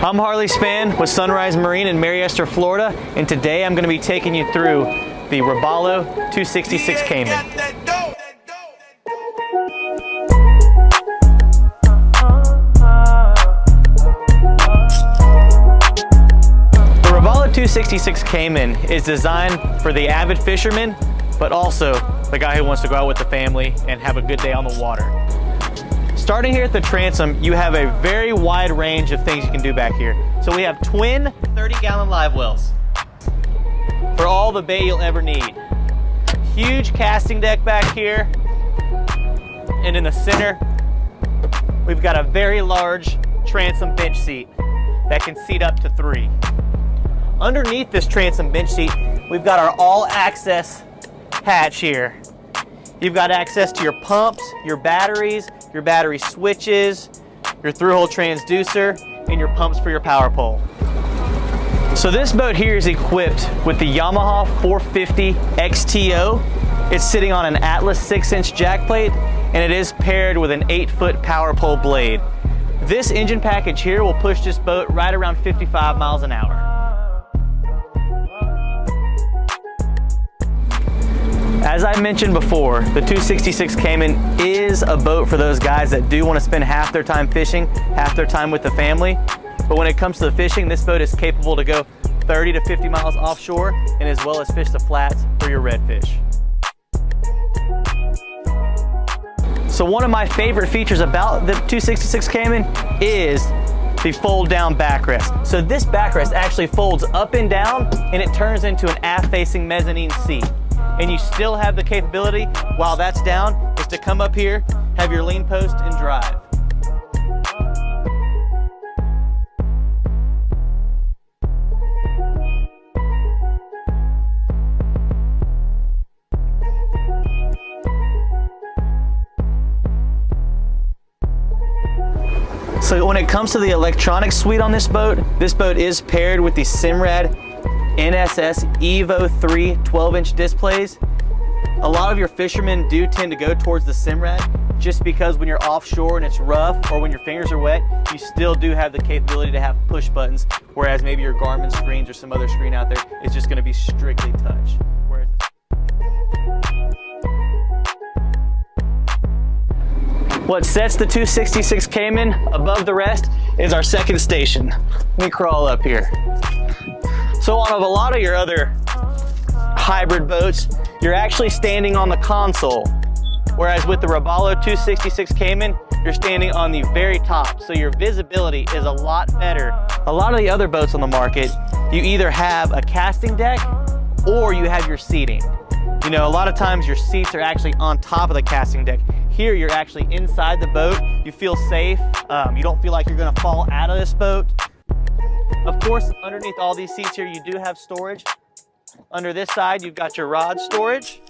I'm Harley Spann with Sunrise Marine in Mariester, Florida, and today I'm going to be taking you through the Robalo 266 Cayman. The Robalo 266 Cayman is designed for the avid fisherman, but also the guy who wants to go out with the family and have a good day on the water. Starting here at the transom, you have a very wide range of things you can do back here. So we have twin 30-gallon live wells for all the bait you'll ever need. Huge casting deck back here. And in the center, we've got a very large transom bench seat that can seat up to 3. Underneath this transom bench seat, we've got our all-access hatch here. You've got access to your pumps, your batteries, your battery switches, your through-hole transducer, and your pumps for your power pole. So this boat here is equipped with the Yamaha 450 XTO. It's sitting on an Atlas 6-inch jack plate, and it is paired with an 8-foot power pole blade. This engine package here will push this boat right around 55 miles an hour. As I mentioned before, the 266 Cayman is a boat for those guys that do want to spend half their time fishing, half their time with the family. But when it comes to the fishing, this boat is capable to go 30 to 50 miles offshore and as well as fish the flats for your redfish. So one of my favorite features about the 266 Cayman is the fold down backrest. So this backrest actually folds up and down and it turns into an aft facing mezzanine seat. And you still have the capability, while that's down, is to come up here, have your lean post, and drive. So when it comes to the electronic suite on this boat is paired with the Simrad NSS Evo 3 12-inch displays. A lot of your fishermen do tend to go towards the Simrad just because when you're offshore and it's rough or when your fingers are wet, you still do have the capability to have push buttons, whereas maybe your Garmin screens or some other screen out there is just going to be strictly touch. What sets the 266 Cayman above the rest is our second station. Let me crawl up here. So on a lot of your other hybrid boats, you're actually standing on the console, whereas with the Robalo 266 Cayman, you're standing on the very top, so your visibility is a lot better. A lot of the other boats on the market, you either have a casting deck or you have your seating. You know, a lot of times your seats are actually on top of the casting deck. Here, you're actually inside the boat. You feel safe. You don't feel like you're gonna fall out of this boat. Of course, underneath all these seats here, you do have storage. Under this side, you've got your rod storage.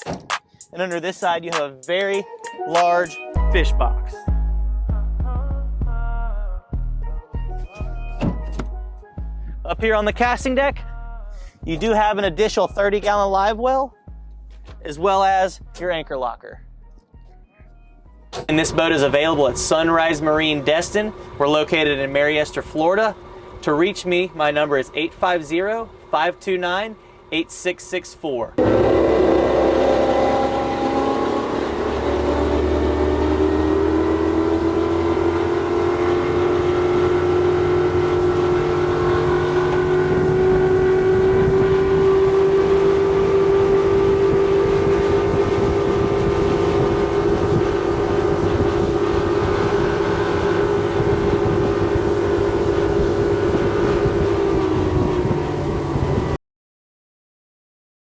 And under this side, you have a very large fish box. Up here on the casting deck, you do have an additional 30-gallon live well, as well as your anchor locker. And this boat is available at Sunrise Marine Destin. We're located in Mariester, Florida. To reach me, my number is 850-529-8664.